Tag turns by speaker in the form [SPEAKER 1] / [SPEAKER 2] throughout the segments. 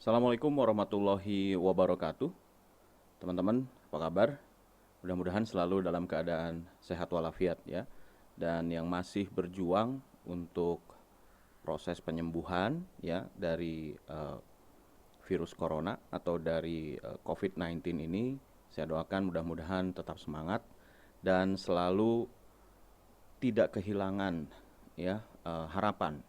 [SPEAKER 1] Assalamualaikum warahmatullahi wabarakatuh. Teman-teman, apa kabar? Mudah-mudahan selalu dalam keadaan sehat walafiat ya. Dan yang masih berjuang untuk proses penyembuhan ya dari virus corona atau dari COVID-19 ini, saya doakan mudah-mudahan tetap semangat dan selalu tidak kehilangan ya harapan,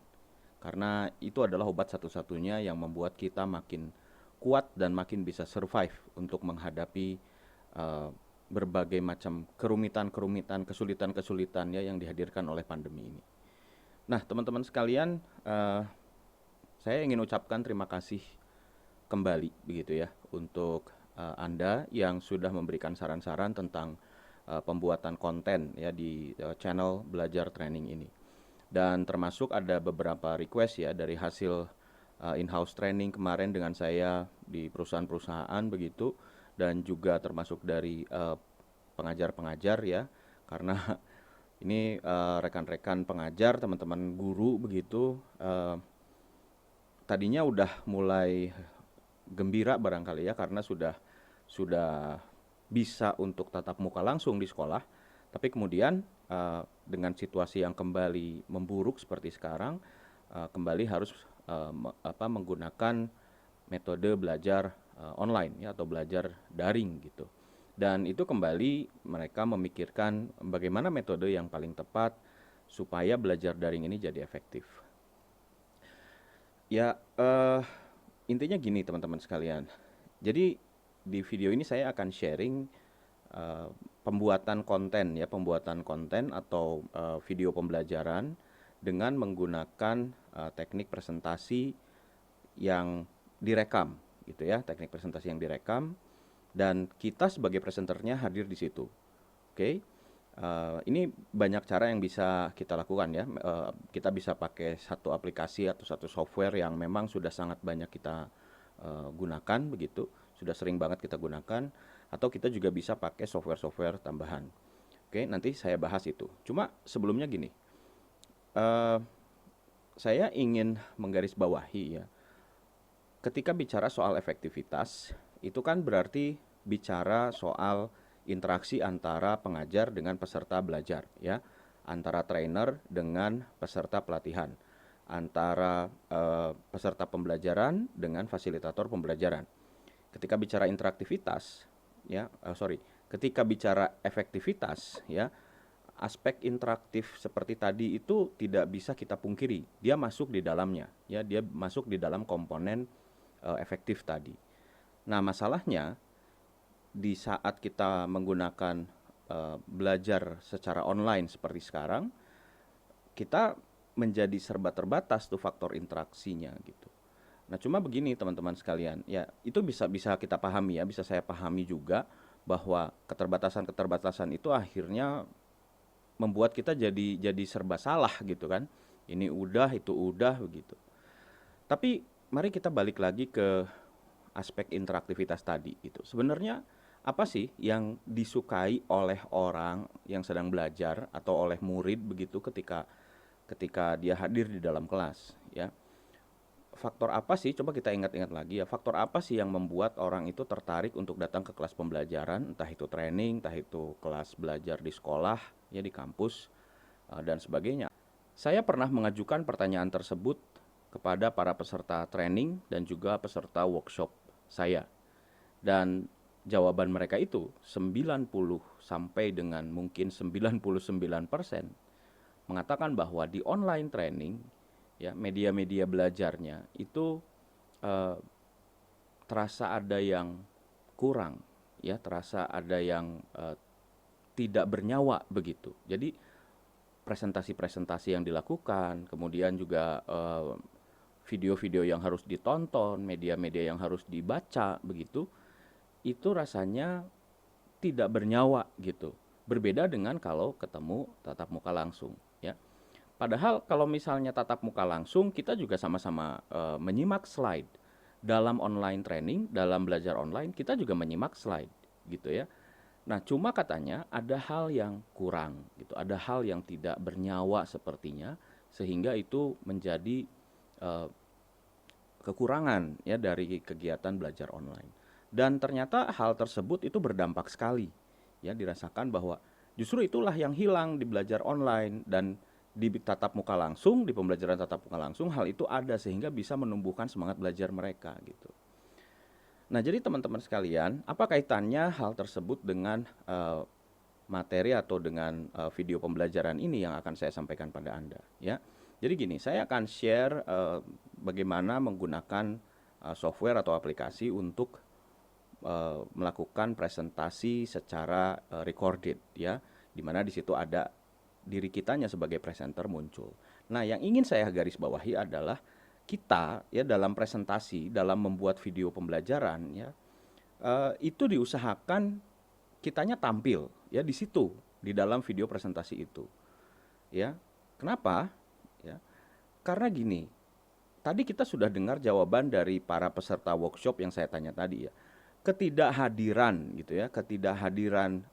[SPEAKER 1] karena itu adalah obat satu-satunya yang membuat kita makin kuat dan makin bisa survive untuk menghadapi uh, berbagai macam kerumitan-kerumitan, kesulitan-kesulitan ya yang dihadirkan oleh pandemi ini. Nah, teman-teman sekalian, saya ingin ucapkan terima kasih kembali begitu ya untuk Anda yang sudah memberikan saran-saran tentang pembuatan konten ya di channel Belajar Training ini. Dan termasuk ada beberapa request ya dari hasil in-house training kemarin dengan saya di perusahaan-perusahaan begitu, dan juga termasuk dari pengajar-pengajar ya, karena ini rekan-rekan pengajar, teman-teman guru begitu, tadinya udah mulai gembira barangkali ya karena sudah bisa untuk tatap muka langsung di sekolah, tapi kemudian dengan situasi yang kembali memburuk seperti sekarang, kembali harus menggunakan metode belajar online ya atau belajar daring gitu. Dan itu kembali mereka memikirkan bagaimana metode yang paling tepat supaya belajar daring ini jadi efektif. Ya, intinya gini teman-teman sekalian. Jadi di video ini saya akan sharing eh, pembuatan konten atau video pembelajaran dengan menggunakan teknik presentasi yang direkam gitu ya, teknik presentasi yang direkam dan kita sebagai presenternya hadir di situ. Oke. Ini banyak cara yang bisa kita lakukan ya. Kita bisa pakai satu aplikasi atau satu software yang memang sudah sangat banyak kita gunakan begitu, sudah sering banget kita gunakan, atau kita juga bisa pakai software-software tambahan. Oke, nanti saya bahas itu. Cuma sebelumnya gini, eh, saya ingin menggarisbawahi ya, ketika bicara soal efektivitas, itu kan berarti bicara soal interaksi antara pengajar dengan peserta belajar ya, antara trainer dengan peserta pelatihan, antara peserta pembelajaran dengan fasilitator pembelajaran. Ketika bicara interaktivitas, ya, ketika bicara efektivitas, ya, aspek interaktif seperti tadi itu tidak bisa kita pungkiri. Dia masuk di dalamnya, ya, dia masuk di dalam komponen efektif tadi. Nah, masalahnya di saat kita menggunakan belajar secara online seperti sekarang, kita menjadi serba terbatas tuh faktor interaksinya gitu. Nah, cuma begini teman-teman sekalian, ya itu bisa bisa kita pahami ya, bisa saya pahami juga bahwa keterbatasan-keterbatasan itu akhirnya membuat kita jadi serba salah gitu kan. Ini udah, itu udah begitu. Tapi mari kita balik lagi ke aspek interaktivitas tadi itu. Sebenarnya apa sih yang disukai oleh orang yang sedang belajar atau oleh murid begitu ketika ketika dia hadir di dalam kelas ya? Faktor apa sih, coba kita ingat-ingat lagi ya, faktor apa sih yang membuat orang itu tertarik untuk datang ke kelas pembelajaran, entah itu training, entah itu kelas belajar di sekolah, ya di kampus, dan sebagainya. Saya pernah mengajukan pertanyaan tersebut kepada para peserta training dan juga peserta workshop saya. Dan jawaban mereka itu 90 sampai dengan mungkin 99% mengatakan bahwa di online training ya media-media belajarnya itu eh, terasa ada yang kurang ya, terasa ada yang tidak bernyawa begitu. Jadi presentasi-presentasi yang dilakukan, kemudian juga video-video yang harus ditonton, media-media yang harus dibaca begitu, itu rasanya tidak bernyawa gitu. Berbeda dengan kalau ketemu tatap muka langsung ya. Padahal kalau misalnya tatap muka langsung, kita juga sama-sama menyimak slide. Dalam online training, dalam belajar online, kita juga menyimak slide gitu ya. Nah, cuma katanya ada hal yang kurang gitu, ada hal yang tidak bernyawa sepertinya, sehingga itu menjadi eh, kekurangan ya dari kegiatan belajar online. Dan ternyata hal tersebut itu berdampak sekali ya, dirasakan bahwa justru itulah yang hilang di belajar online, dan di tatap muka langsung, di pembelajaran tatap muka langsung hal itu ada sehingga bisa menumbuhkan semangat belajar mereka gitu. Nah, jadi teman-teman sekalian, apa kaitannya hal tersebut dengan materi atau dengan video pembelajaran ini yang akan saya sampaikan pada Anda ya. Jadi gini, saya akan share bagaimana menggunakan software atau aplikasi untuk melakukan presentasi secara recorded ya, di mana di situ ada diri kitanya sebagai presenter muncul. Nah, yang ingin saya garis bawahi adalah kita ya dalam presentasi, dalam membuat video pembelajaran ya, itu diusahakan kitanya tampil ya di situ, di dalam video presentasi itu ya. Kenapa ya? Karena gini, tadi kita sudah dengar jawaban dari para peserta workshop yang saya tanya tadi ya, ketidakhadiran gitu ya, ketidakhadiran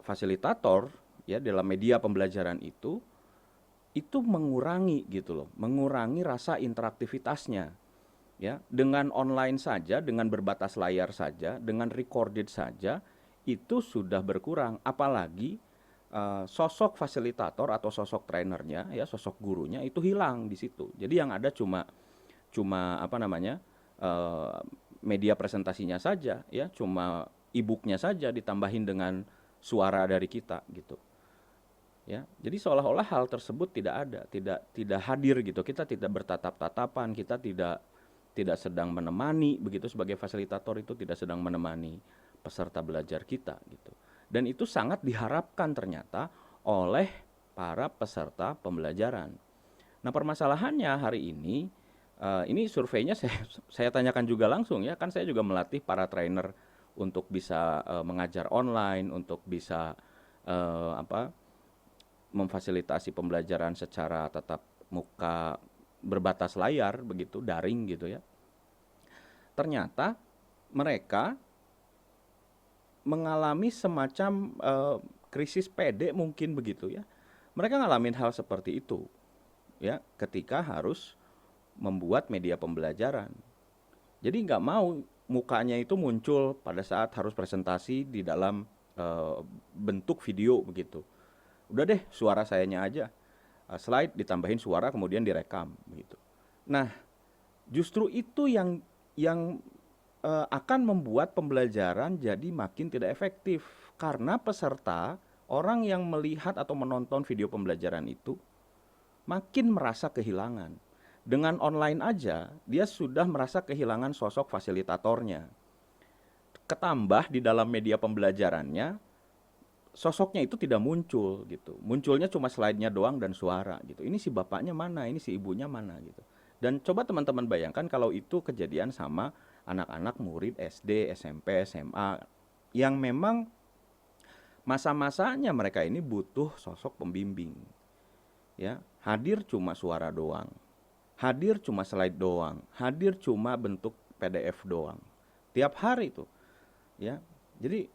[SPEAKER 1] fasilitator ya dalam media pembelajaran itu mengurangi gitu loh, mengurangi rasa interaktivitasnya ya. Dengan online saja, dengan berbatas layar saja, dengan recorded saja itu sudah berkurang, apalagi sosok fasilitator atau sosok trainernya ya, sosok gurunya itu hilang di situ. Jadi yang ada cuma apa namanya, media presentasinya saja ya, cuma e-booknya saja ditambahin dengan suara dari kita gitu ya. Jadi seolah-olah hal tersebut tidak ada, tidak hadir gitu. Kita tidak bertatap-tatapan, kita tidak sedang menemani begitu, sebagai fasilitator itu tidak sedang menemani peserta belajar kita gitu. Dan itu sangat diharapkan ternyata oleh para peserta pembelajaran. Nah, permasalahannya hari ini surveinya saya tanyakan juga langsung ya, kan saya juga melatih para trainer untuk bisa mengajar online, untuk bisa memfasilitasi pembelajaran secara tatap muka berbatas layar begitu, daring gitu ya. Ternyata mereka mengalami semacam krisis pede mungkin begitu ya. Mereka ngalamin hal seperti itu ya, ketika harus membuat media pembelajaran. Jadi nggak mau mukanya itu muncul pada saat harus presentasi di dalam bentuk video begitu. Udah deh, suara sayanya aja, slide ditambahin suara kemudian direkam begitu. Nah, justru itu yang akan membuat pembelajaran jadi makin tidak efektif, karena peserta, orang yang melihat atau menonton video pembelajaran itu makin merasa kehilangan. Dengan online aja dia sudah merasa kehilangan sosok fasilitatornya. Ketambah di dalam media pembelajarannya sosoknya itu tidak muncul gitu. Munculnya cuma slide-nya doang dan suara gitu. Ini si bapaknya mana, ini si ibunya mana gitu. Dan coba teman-teman bayangkan kalau itu kejadian sama anak-anak murid SD, SMP, SMA yang memang masa-masanya mereka ini butuh sosok pembimbing. Ya, hadir cuma suara doang. Hadir cuma slide doang. Hadir cuma bentuk PDF doang. Tiap hari itu. Ya. Jadi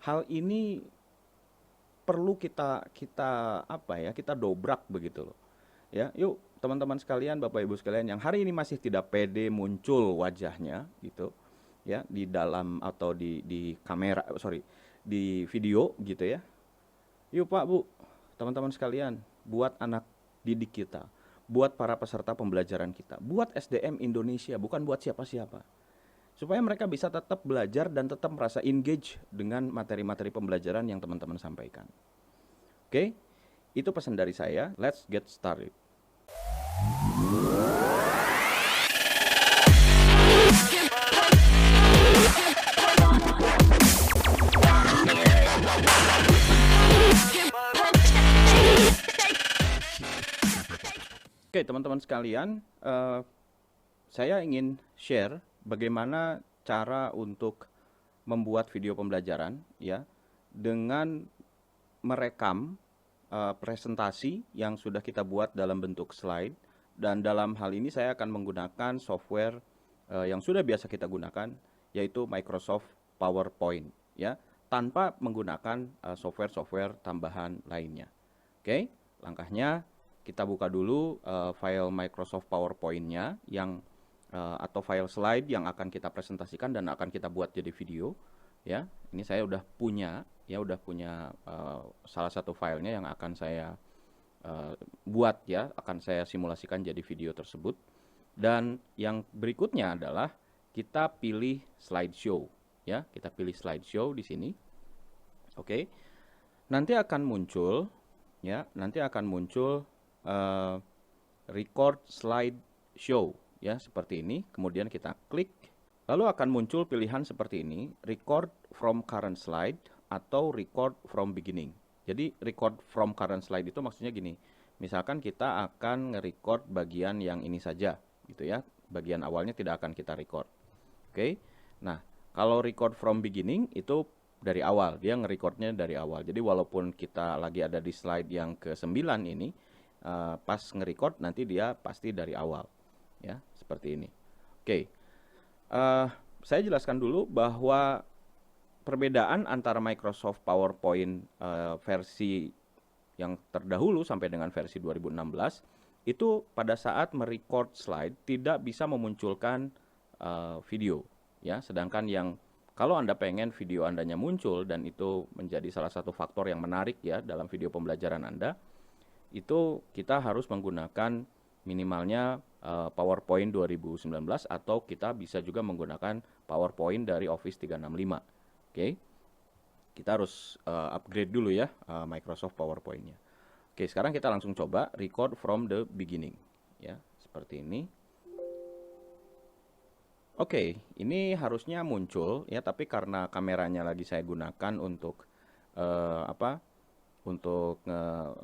[SPEAKER 1] hal ini perlu kita dobrak begitu loh. Ya, yuk teman-teman sekalian, Bapak Ibu sekalian yang hari ini masih tidak pede muncul wajahnya gitu ya di dalam atau di kamera, di video gitu ya. Yuk Pak, Bu, teman-teman sekalian, buat anak didik kita, buat para peserta pembelajaran kita, buat SDM Indonesia, bukan buat siapa-siapa. Supaya mereka bisa tetap belajar dan tetap merasa engage dengan materi-materi pembelajaran yang teman-teman sampaikan. Oke, itu pesan dari saya. Let's get started. Oke, teman-teman sekalian, saya ingin share bagaimana cara untuk membuat video pembelajaran ya dengan merekam presentasi yang sudah kita buat dalam bentuk slide, dan dalam hal ini saya akan menggunakan software yang sudah biasa kita gunakan, yaitu Microsoft PowerPoint ya, tanpa menggunakan software-software tambahan lainnya. Oke, langkahnya kita buka dulu file Microsoft PowerPoint-nya yang atau file slide yang akan kita presentasikan dan akan kita buat jadi video, ya. Ini saya udah punya salah satu filenya yang akan saya buat, ya, akan saya simulasikan jadi video tersebut. Dan yang berikutnya adalah kita pilih slideshow, ya. Kita pilih slideshow di sini. Oke. Nanti akan muncul, ya, record slide show, ya, seperti ini. Kemudian kita klik, lalu akan muncul pilihan seperti ini, record from current slide atau record from beginning. Jadi record from current slide itu maksudnya gini, misalkan kita akan nge-record bagian yang ini saja, gitu ya, bagian awalnya tidak akan kita record. Oke. Nah, kalau record from beginning itu dari awal, dia nge-recordnya dari awal. Jadi walaupun kita lagi ada di slide yang ke-9 ini, pas nge-record nanti dia pasti dari awal, ya, seperti ini. Oke, saya jelaskan dulu bahwa perbedaan antara Microsoft PowerPoint versi yang terdahulu sampai dengan versi 2016 itu pada saat merecord slide tidak bisa memunculkan video, ya. Sedangkan yang kalau Anda pengen video Andanya muncul dan itu menjadi salah satu faktor yang menarik, ya, dalam video pembelajaran Anda, itu kita harus menggunakan minimalnya PowerPoint 2019 atau kita bisa juga menggunakan PowerPoint dari Office 365. Oke. Kita harus upgrade dulu, ya, Microsoft PowerPoint-nya. Oke, sekarang kita langsung coba record from the beginning, ya, seperti ini. Oke, ini harusnya muncul, ya, tapi karena kameranya lagi saya gunakan untuk untuk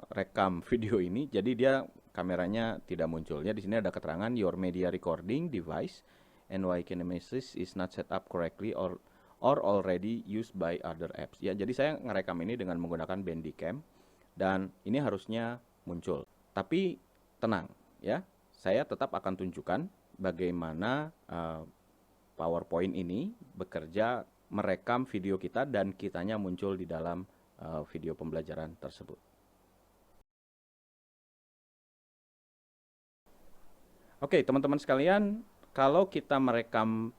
[SPEAKER 1] rekam video ini, jadi dia kameranya tidak muncul. Ya, di sini ada keterangan your media recording device NY Kinesis is not set up correctly or already used by other apps. Ya, jadi saya ngerekam ini dengan menggunakan Bandicam dan ini harusnya muncul. Tapi tenang, ya, saya tetap akan tunjukkan bagaimana PowerPoint ini bekerja merekam video kita dan kitanya muncul di dalam video pembelajaran tersebut. Oke, teman-teman sekalian, kalau kita merekam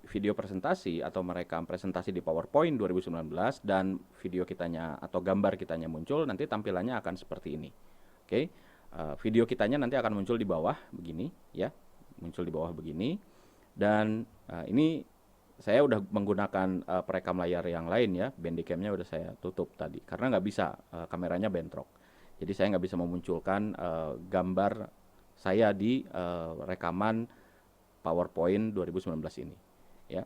[SPEAKER 1] video presentasi atau merekam presentasi di PowerPoint 2019 dan video kitanya atau gambar kitanya muncul, nanti tampilannya akan seperti ini. Oke, video kitanya nanti akan muncul di bawah begini, ya, muncul di bawah begini. Dan ini saya udah menggunakan perekam layar yang lain, ya, Bandicam-nya udah saya tutup tadi karena nggak bisa, kameranya bentrok. Jadi saya nggak bisa memunculkan gambar saya di rekaman PowerPoint 2019 ini, ya.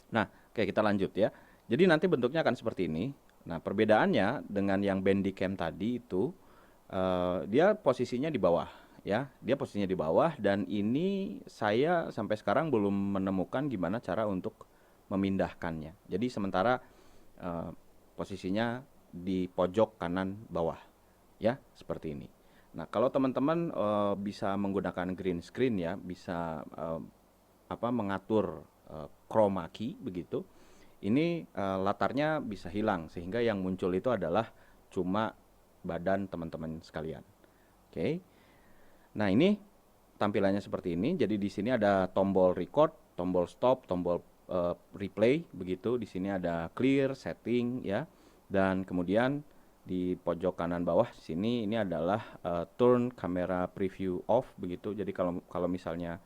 [SPEAKER 1] Nah, oke, kita lanjut, ya. Jadi nanti bentuknya akan seperti ini. Nah, perbedaannya dengan yang Bandicam tadi itu dia posisinya di bawah. Ya, dia posisinya di bawah dan ini saya sampai sekarang belum menemukan gimana cara untuk memindahkannya. Jadi sementara posisinya di pojok kanan bawah, ya, seperti ini. Nah, kalau teman-teman bisa menggunakan green screen, ya, bisa mengatur chroma key begitu. Ini latarnya bisa hilang sehingga yang muncul itu adalah cuma badan teman-teman sekalian. Oke. Nah, ini tampilannya seperti ini. Jadi di sini ada tombol record, tombol stop, tombol replay begitu. Di sini ada clear, setting, ya. Dan kemudian di pojok kanan bawah sini ini adalah turn camera preview off begitu. Jadi kalau misalnya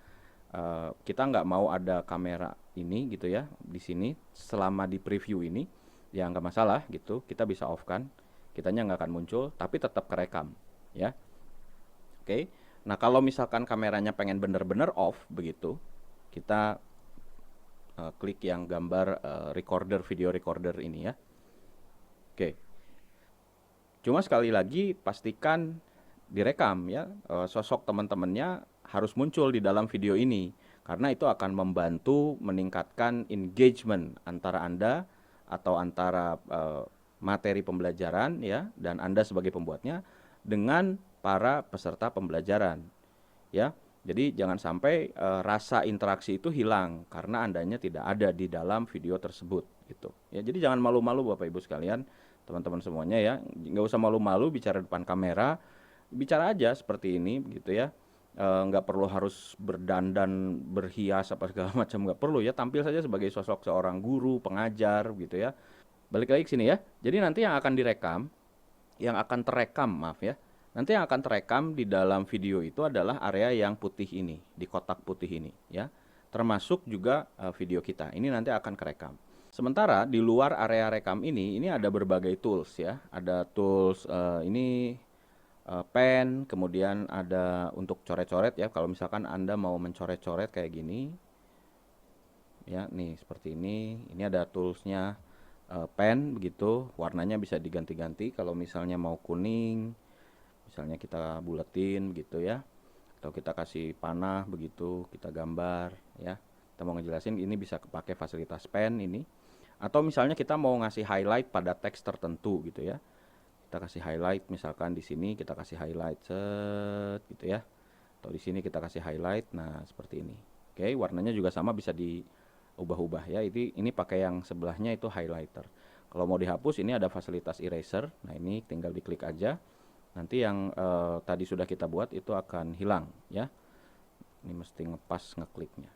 [SPEAKER 1] kita nggak mau ada kamera ini gitu, ya, di sini selama di preview ini, ya nggak masalah gitu. Kita bisa off kan. Kitanya nggak akan muncul, tapi tetap kerekam, ya. Oke. Nah, kalau misalkan kameranya pengen bener-bener off begitu, kita klik yang gambar recorder, video recorder ini, ya. Oke. Cuma sekali lagi pastikan direkam, ya, sosok teman-temannya harus muncul di dalam video ini karena itu akan membantu meningkatkan engagement antara Anda atau antara materi pembelajaran, ya, dan Anda sebagai pembuatnya dengan para peserta pembelajaran, ya. Jadi jangan sampai rasa interaksi itu hilang karena Andanya tidak ada di dalam video tersebut, gitu. Ya, jadi jangan malu-malu Bapak Ibu sekalian, teman-teman semuanya, ya. Nggak usah malu-malu bicara depan kamera. bicara aja seperti ini gitu ya. Nggak perlu harus berdandan, berhias apa segala macam, nggak perlu ya. Tampil saja sebagai sosok seorang guru, pengajar gitu ya. Balik lagi ke sini ya. Jadi nanti yang akan direkam, yang akan terekam, maaf ya. Nanti yang akan terekam di dalam video itu adalah area yang putih ini, di kotak putih ini ya. Termasuk juga video kita. Ini nanti akan kerekam. Sementara di luar area rekam ini ada berbagai tools ya. Ada tools ini pen, kemudian ada untuk coret-coret ya. Kalau misalkan Anda mau mencoret-coret kayak gini, ya nih seperti ini. Ini ada toolsnya pen begitu, warnanya bisa diganti-ganti. Kalau misalnya mau kuning, misalnya kita buletin gitu ya, atau kita kasih panah begitu, kita gambar ya. Kita mau ngejelasin ini bisa pakai fasilitas pen ini. Atau misalnya kita mau ngasih highlight pada teks tertentu gitu ya. Kita kasih highlight misalkan di sini kita kasih highlight set gitu ya. Atau di sini kita kasih highlight. Nah, seperti ini. Oke, warnanya juga sama bisa diubah-ubah ya. Ini pakai yang sebelahnya itu highlighter. Kalau mau dihapus ini ada fasilitas eraser. Nah, ini tinggal diklik aja. Nanti yang tadi sudah kita buat itu akan hilang ya. Ini mesti ngepas ngekliknya.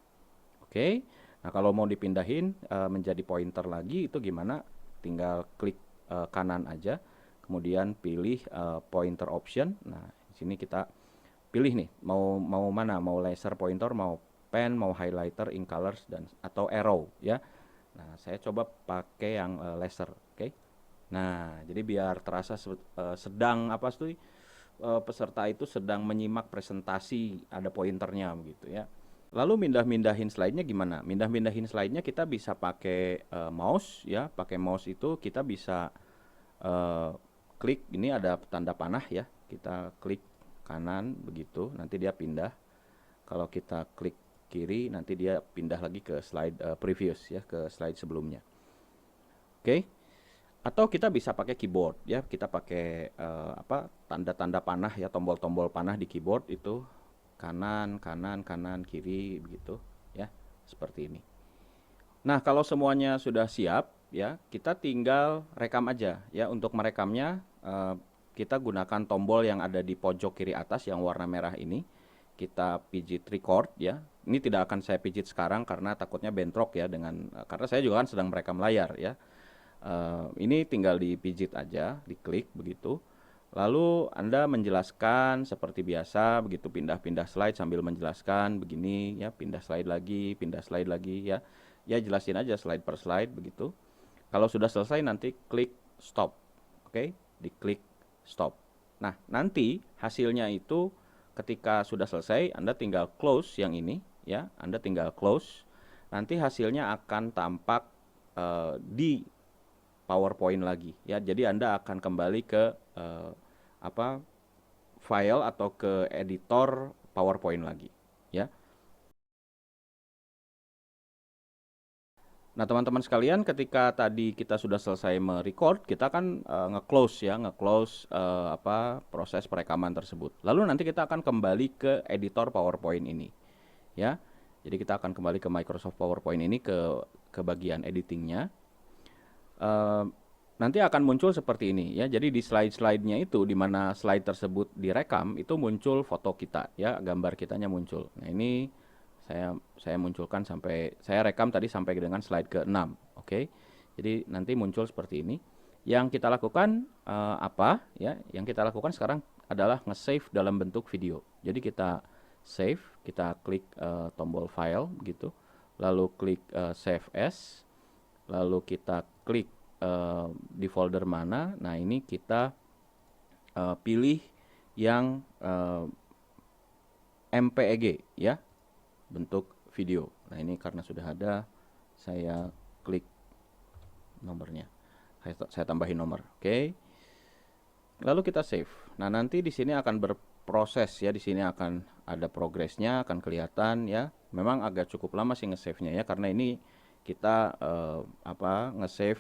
[SPEAKER 1] Oke. Nah, kalau mau dipindahin menjadi pointer lagi itu gimana? Tinggal klik kanan aja. Kemudian pilih pointer option. Nah, di sini kita pilih nih mau mana, mau laser pointer, mau pen, mau highlighter, ink colors dan atau arrow ya. Nah, saya coba pakai yang laser, oke. Nah, jadi biar terasa sedang apa sih peserta itu sedang menyimak presentasi, ada pointernya begitu ya. Lalu mindahin slide-nya gimana? Mindahin slide-nya kita bisa pakai mouse ya. Pakai mouse itu kita bisa klik, ini ada tanda panah ya. Kita klik kanan begitu, nanti dia pindah. Kalau kita klik kiri, nanti dia pindah lagi ke slide previous ya, ke slide sebelumnya. Oke. Atau kita bisa pakai keyboard ya. Kita pakai tanda-tanda panah ya, tombol-tombol panah di keyboard itu kanan, kanan, kanan, kiri begitu ya. Seperti ini. Nah, kalau semuanya sudah siap ya, kita tinggal rekam aja ya. Untuk merekamnya kita gunakan tombol yang ada di pojok kiri atas yang warna merah ini. Kita pijit record ya. Ini tidak akan saya pijit sekarang karena takutnya bentrok ya karena saya juga kan sedang merekam layar ya. Ini tinggal dipijit aja, diklik begitu. Lalu Anda menjelaskan seperti biasa, begitu pindah-pindah slide sambil menjelaskan begini ya, pindah slide lagi ya. Ya jelasin aja slide per slide begitu. Kalau sudah selesai nanti klik stop. Oke, diklik stop. Nah, nanti hasilnya itu ketika sudah selesai Anda tinggal close yang ini ya, Anda tinggal close. Nanti hasilnya akan tampak di PowerPoint lagi ya. Jadi Anda akan kembali ke file atau ke editor PowerPoint lagi ya. Nah, teman-teman sekalian, ketika tadi kita sudah selesai merecord, kita kan nge-close ya, proses perekaman tersebut. Lalu nanti kita akan kembali ke editor PowerPoint ini ya. Jadi kita akan kembali ke Microsoft PowerPoint ini ke bagian editingnya. Nanti akan muncul seperti ini ya. Jadi di slide-slide-nya itu, di mana slide tersebut direkam, itu muncul foto kita ya, gambar kitanya muncul. Nah, ini saya munculkan sampai, saya rekam tadi sampai dengan slide ke-6. Oke. Jadi nanti muncul seperti ini. Yang kita lakukan apa ya? Yang kita lakukan sekarang adalah nge-save dalam bentuk video. Jadi kita save, kita klik tombol file gitu. Lalu klik save as. Lalu kita klik di folder mana. Nah, ini kita pilih yang MPEG ya, bentuk video. Nah, ini karena sudah ada, saya klik nomornya. Saya tambahin nomor. Oke. Lalu kita save. Nah, nanti di sini akan berproses ya, di sini akan ada progresnya, akan kelihatan ya. Memang agak cukup lama sih nge-save-nya ya, karena ini kita nge-save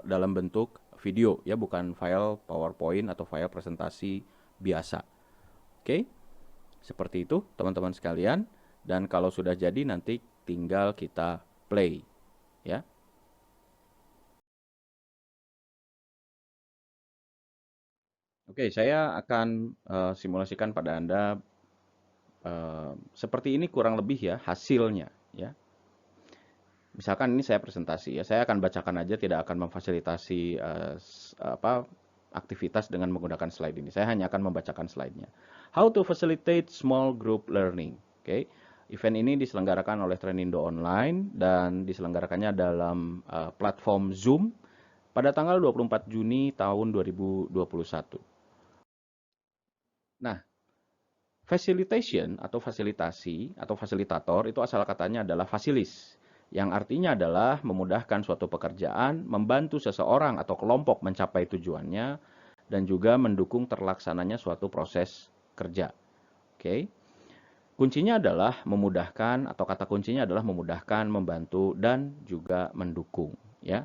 [SPEAKER 1] dalam bentuk video ya, bukan file PowerPoint atau file presentasi biasa. Oke. Seperti itu teman-teman sekalian, dan kalau sudah jadi nanti tinggal kita play ya. Oke, saya akan simulasikan pada Anda seperti ini kurang lebih ya hasilnya ya. Misalkan ini saya presentasi ya, saya akan bacakan aja, tidak akan memfasilitasi aktivitas dengan menggunakan slide ini. Saya hanya akan membacakan slide-nya. How to facilitate small group learning. Oke. Event ini diselenggarakan oleh Trenindo Online dan diselenggarakannya dalam platform Zoom pada tanggal 24 Juni tahun 2021. Nah, facilitation atau fasilitasi atau fasilitator itu asal katanya adalah fasilis, yang artinya adalah memudahkan suatu pekerjaan, membantu seseorang atau kelompok mencapai tujuannya, dan juga mendukung terlaksananya suatu proses kerja. Oke. Kuncinya adalah memudahkan, atau kata kuncinya adalah memudahkan, membantu, dan juga mendukung, ya.